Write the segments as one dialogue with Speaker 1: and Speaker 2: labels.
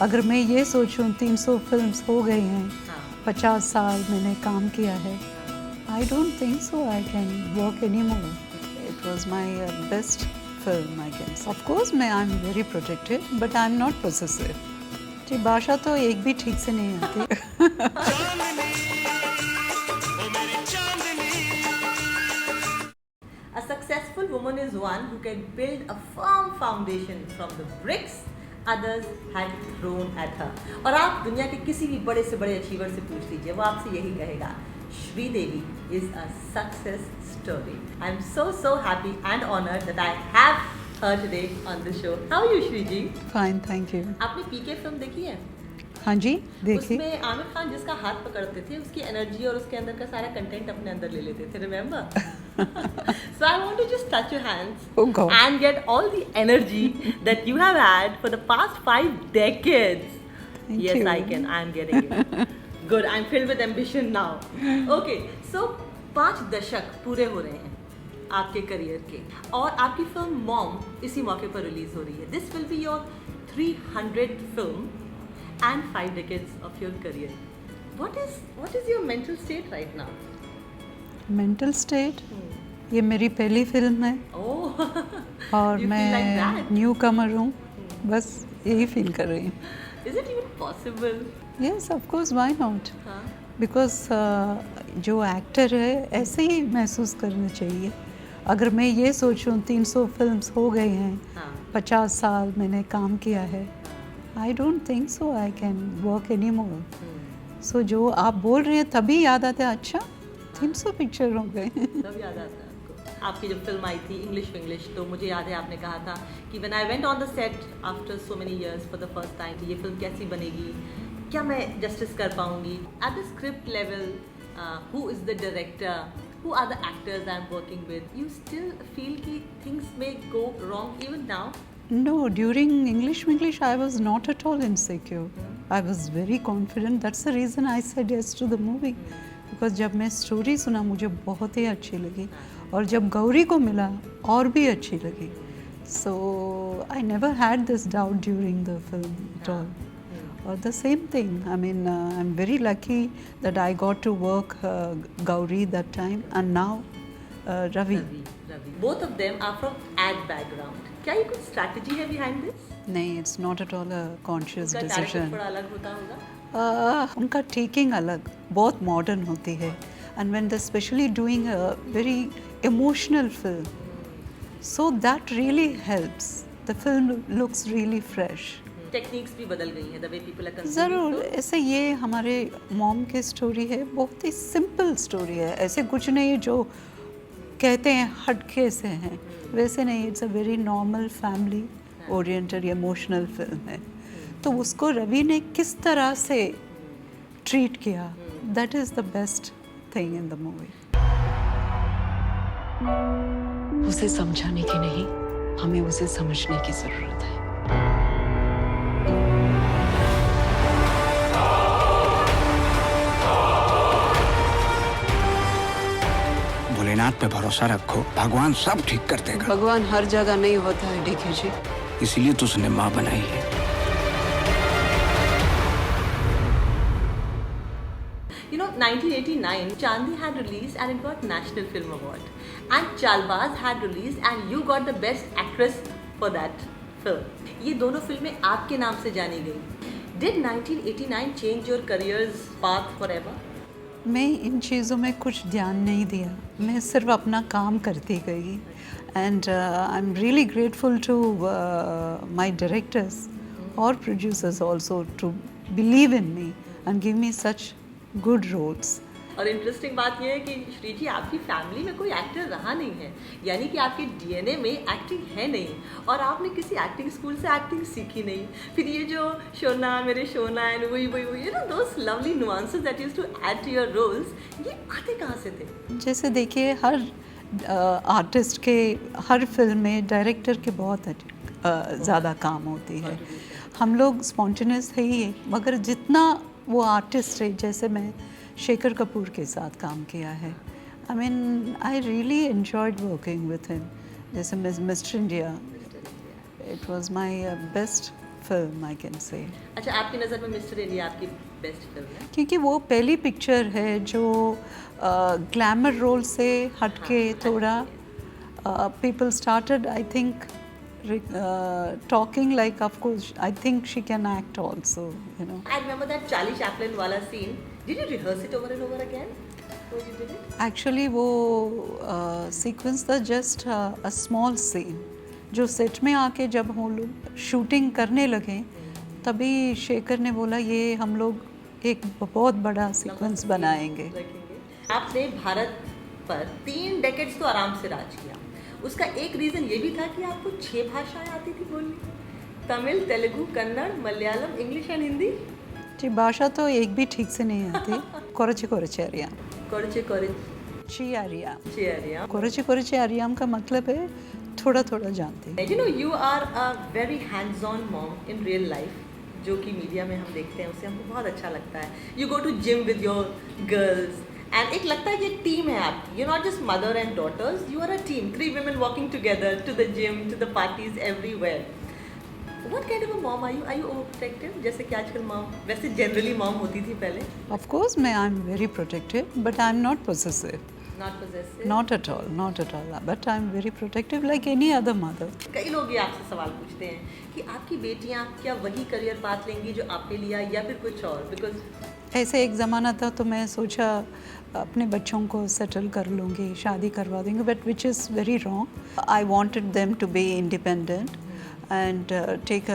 Speaker 1: अगर मैं ये सोचूं 300 फिल्म्स हो गई हैं,
Speaker 2: हाँ
Speaker 1: 50 साल मैंने काम किया है, I don't think so I can work any more. It was my best film I can say. Of course मैं I am very protected but I am not possessive. जी भाषा तो एक भी ठीक से नहीं आती.
Speaker 2: A successful woman is one who can build a firm foundation from the bricks others had thrown at her. और आप दुनिया के किसी भी बड़े से बड़े अचीवर से पूछ लीजिए, वो आपसे यही कहेगा, Sridevi is a success story. I'm so happy and honored that I have her today on the show. How are you, Shri?
Speaker 1: Fine, thank you.
Speaker 2: आपने पीके फिल्म देखी है?
Speaker 1: हाँ जी, देखिए.
Speaker 2: उसमें आमिर खान जिसका हाथ पकड़ते थे, उसकी एनर्जी और उसके अंदर का सारा कंटेंट अपने अंदर ले लेते थे, remember? So I want to just touch your hands
Speaker 1: Oh God.
Speaker 2: and get all the energy that you have had for the past 5 decades.
Speaker 1: Thank
Speaker 2: Yes,
Speaker 1: you.
Speaker 2: I can. I'm getting it. Good. I'm filled with ambition now. Okay. So 5 दशक पूरे हो रहे हैं आपके career के, और आपकी film mom इसी मौके पर रिलीज हो रही है. This will be your 300th film and 5 decades of your career. What is your mental state right now?
Speaker 1: Mental state, ये मेरी पहली फिल्म है
Speaker 2: Oh,
Speaker 1: और
Speaker 2: you feel like
Speaker 1: मैं
Speaker 2: that?
Speaker 1: न्यू कमर हूँ, बस यही फील कर रही हूँ.
Speaker 2: Is it even possible?
Speaker 1: Yes of course, why not.
Speaker 2: हाँ.
Speaker 1: बिकॉज जो एक्टर है ऐसे ही महसूस करना चाहिए. अगर मैं ये सोचूं 300 फिल्म्स हो गई हैं,
Speaker 2: हाँ.
Speaker 1: 50 साल मैंने काम किया है, I don't think so I can work any more. So जो आप बोल रहे हैं तभी याद आता है, अच्छा 300 पिक्चर हो गए.
Speaker 2: तब याद आता है आपको आपकी जब फिल्म आई थी इंग्लिश, तो मुझे याद है आपने कहा था कि when I went on the set after so many years for the first time कि ये फिल्म कैसी बनेगी, क्या मैं जस्टिस कर पाऊंगी. At the script level, who is the director, who are the actors I am working with, you still feel कि things may go wrong even now?
Speaker 1: No, during English, I was not at all insecure. I was very confident. That's the reason I said yes to the movie. Because जब मैं story सुना मुझे बहुत ही अच्छी लगी, और जब गौरी को मिला और भी अच्छी लगी. So I never had this doubt during the film at all. Or the same thing. I mean, I'm very lucky that I got to work Gauri that time, and now Ravi.
Speaker 2: Ravi. Both of them are from ad background. क्या ये कुछ strategy है behind this?
Speaker 1: नहीं, it's not at all a conscious
Speaker 2: उनका character
Speaker 1: decision.
Speaker 2: थोड़ा अलग होता होगा?
Speaker 1: उनका टेकिंग अलग, बहुत मॉडर्न होती है. And when they specially doing a very emotional film, so that really helps. The film looks really fresh.
Speaker 2: Techniques भी बदल गई हैं, the way people are consuming
Speaker 1: ज़रूर.
Speaker 2: films.
Speaker 1: ऐसे ये हमारे मॉम की स्टोरी है, बहुत ही सिंपल स्टोरी है. ऐसे कुछ नहीं जो कहते हैं हटके से हैं, वैसे नहीं. It's a very normal family oriented emotional film है. तो उसको रवि ने किस तरह से ट्रीट किया, that is the best thing in the movie.
Speaker 3: उसे समझाने की नहीं, हमें उसे समझने की जरूरत है.
Speaker 4: भोलेनाथ पे भरोसा रखो, भगवान सब ठीक कर देगा.
Speaker 3: भगवान हर जगह नहीं होता है डीके जी.
Speaker 4: इसीलिए तो उसने माँ बनाई है.
Speaker 2: You know, 1989, Chandi had released and it got National Film Award. And Chalbaz had released and you got the Best Actress for that film. ये दोनों फिल्में आपके नाम से जानी गई. Did 1989 change your career's path forever?
Speaker 1: मैं इन चीज़ों में कुछ ध्यान नहीं दिया, मैं सिर्फ अपना काम करती गई. And I am really grateful to my directors और producers also to believe in me and give me such good roles.
Speaker 2: और इंटरेस्टिंग बात यह है कि श्री जी आपकी फैमिली में कोई एक्टर रहा नहीं है, यानी कि आपके डीएनए में एक्टिंग है नहीं, और आपने किसी एक्टिंग स्कूल से एक्टिंग सीखी नहीं. फिर ये जो शोना मेरे शोना एंड वही you know those lovely nuances that used to add to your roles, ये आते कहाँ से थे?
Speaker 1: जैसे देखिए, हर आर्टिस्ट के हर फिल्म में डायरेक्टर के बहुत ज़्यादा काम होती है. हम लोग स्पॉन्टेनियस है ही, मगर जितना वो आर्टिस्ट है, जैसे मैं शेखर कपूर के साथ काम किया है, I mean I really enjoyed working with him. जैसे Mister India, it was my best film, I can say.
Speaker 2: अच्छा, आपकी नज़र में मिस्टर इंडिया आपकी बेस्ट फिल्म है?
Speaker 1: क्योंकि वो पहली पिक्चर है जो ग्लैमर रोल से हटके थोड़ा people started I think talking like, of course, I think she can act also, you know.
Speaker 2: I remember that Charlie Chaplin वाला scene. Did you rehearse it over and over again? Before you did it?
Speaker 1: Actually वो sequence था just a small scene जो set में आके जब हम लोग shooting करने लगे तभी शेखर ने बोला ये हम लोग एक बहुत बड़ा सीक्वेंस बनाएंगे.
Speaker 2: रखेंगे। आपने भारत पर 3 डेकेड्स तो आराम से राज किया. उसका एक रीज़न ये भी था कि आपको 6 भाषाएं आती थी बोलनी. Tamil, Telugu, Kannada, Malayalam, English and Hindi.
Speaker 1: जी भाषा तो एक भी ठीक से नहीं आती. कोरचे कोरचे अरियाम.
Speaker 2: कोरचे कोरचे
Speaker 1: अरियाम. कोरचे कोरचे अरियाम का मतलब है थोड़ा थोड़ा जानते हैं.
Speaker 2: You know, you are a very hands-on mom in real life. जो कि मीडिया में हम देखते हैं उससे हमको बहुत अच्छा लगता है. You go to gym with your girls. And एक लगता है कि एक टीम है आपकी. You're not just mother and daughters. You are a team. 3 women walking together to the gym, to the parties, everywhere. What kind of a mom are you? Are you overprotective? जैसे कि आजकल mom वैसे generally mom होती थी पहले.
Speaker 1: Of course, I am very protective, but I am not possessive.
Speaker 2: Not possessive.
Speaker 1: Not at all, not at all. But I am very protective like any other mother.
Speaker 2: कई लोग ये आपसे सवाल पूछते हैं कि आपकी बेटियां क्या वही करियर पाथ लेंगी जो आपने लिया या फिर कुछ और. Because
Speaker 1: ऐसे एक ज़माना था तो मैं सोचा अपने बच्चों को सेटल कर लूँगी, शादी करवा दूँगी, but which is very wrong. I wanted them to be independent and take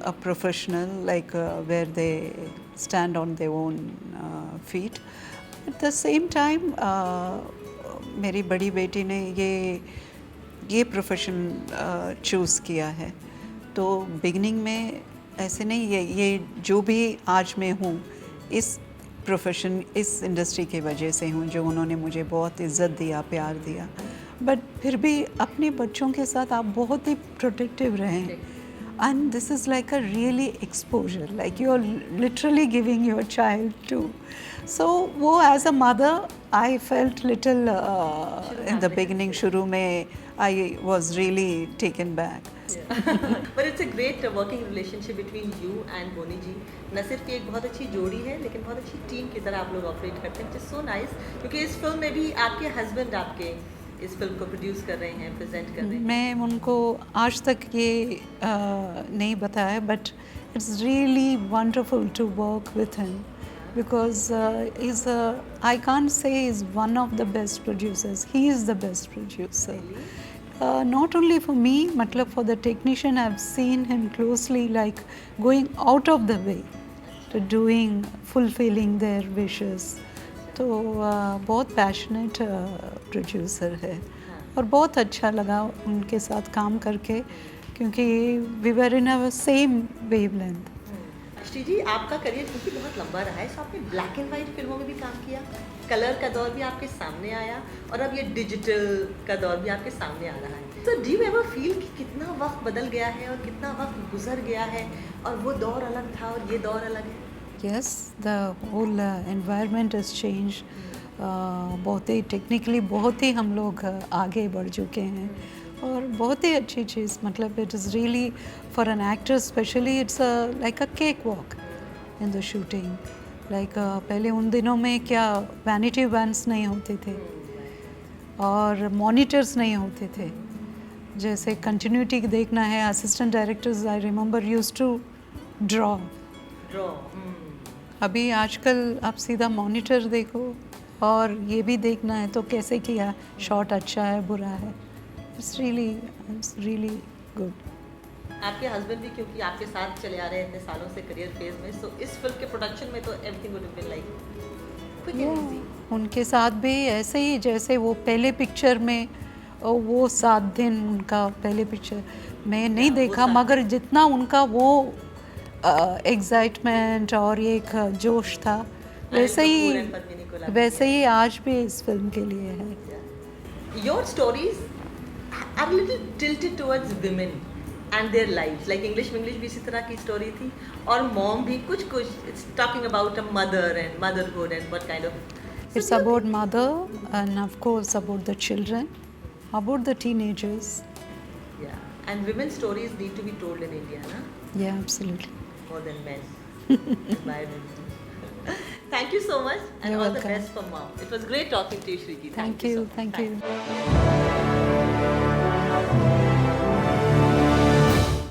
Speaker 1: a professional like where they stand on their own feet. At the same time मेरी बड़ी बेटी ने ये प्रोफेशन चूज़ किया है. तो बिगनिंग में ऐसे नहीं ये जो भी आज मैं हूँ इस प्रोफेशन इस इंडस्ट्री की वजह से हूँ जो उन्होंने मुझे बहुत इज़्ज़त दिया, प्यार दिया. बट फिर भी अपने बच्चों के साथ आप बहुत ही प्रोटेक्टिव रहें. And this is like a really exposure, like you're literally giving your child to. So वो as a mother, I felt little in the beginning. शुरू में I was really taken back.
Speaker 2: But it's a great working relationship between you and बोनी जी. न सिर्फ एक बहुत अच्छी जोड़ी है लेकिन बहुत अच्छी टीम की तरह आप लोग ऑपरेट करते हैं, which is so nice. क्योंकि इस फिल्म में भी आपके हस्बैंड आपके इस फिल्म को प्रोड्यूस कर रहे हैं, प्रेजेंट कर रहे हैं.
Speaker 1: मैं उनको आज तक ये नहीं बताया, but it's really wonderful to work with him because is I can't say is one of the best producers. He is the best producer. Not only for me, मतलब for the technician, I've seen him closely, like going out of the way to doing, fulfilling their wishes. तो बहुत passionate producer है और बहुत अच्छा लगा उनके साथ काम करके क्योंकि we were in a same wavelength.
Speaker 2: Shri ji, आपका करियर क्योंकि बहुत लंबा रहा है, सो आपने ब्लैक एंड वाइट फिल्मों में भी काम किया, कलर का दौर भी आपके सामने आया और अब ये डिजिटल का दौर भी आपके सामने आ रहा है. तो डू यू एवर फील कि कितना वक्त बदल गया है और कितना वक्त गुजर गया है और वो दौर अलग था और ये दौर अलग है?
Speaker 1: Yes, the whole environment has changed. बहुत ही टेक्निकली बहुत ही हम लोग आगे बढ़ चुके हैं और बहुत ही अच्छी चीज़. मतलब it is really for an actor specially it's like a cake walk in the shooting. Like पहले उन दिनों में क्या वैनिटी वैन्स नहीं होते थे और मॉनिटर्स नहीं होते थे. जैसे कंटिन्यूटी देखना है, assistant directors I remember used to draw. अभी आजकल आप सीधा मॉनिटर देखो और ये भी देखना है तो कैसे किया, शॉट अच्छा है बुरा है. It's really good.
Speaker 2: आपके हस्बैंड भी क्योंकि आपके साथ चले आ रहे हैं इतने सालों से करियर फेज में, सो इस फिल्म के प्रोडक्शन में तो everything would have been like quick and easy.
Speaker 1: उनके साथ भी ऐसे ही जैसे वो पहले पिक्चर में वो 7 दिन उनका पहले पिक्चर मैं नहीं देखा, मगर जितना उनका वो एक्साइटमेंट और एक जोश था वैसे ही आज भी इस फिल्म के लिए है.
Speaker 2: Your stories are little tilted towards women and their lives. Like English भी इसी तरह की स्टोरी थी और मॉम भी कुछ it's talking about a mother and motherhood and what kind of.
Speaker 1: It's about mother and of course about the children, about the teenagers.
Speaker 2: Yeah, and women's stories need to be told in India, na?
Speaker 1: Yeah, absolutely.
Speaker 2: more than men. In my opinion. Thank you so much, and
Speaker 1: You're
Speaker 2: all
Speaker 1: welcome.
Speaker 2: the best for mom. It was great talking to you, Shriki.
Speaker 1: Thank
Speaker 2: so
Speaker 1: you.
Speaker 2: much.
Speaker 1: Thank
Speaker 2: Thanks.
Speaker 1: you.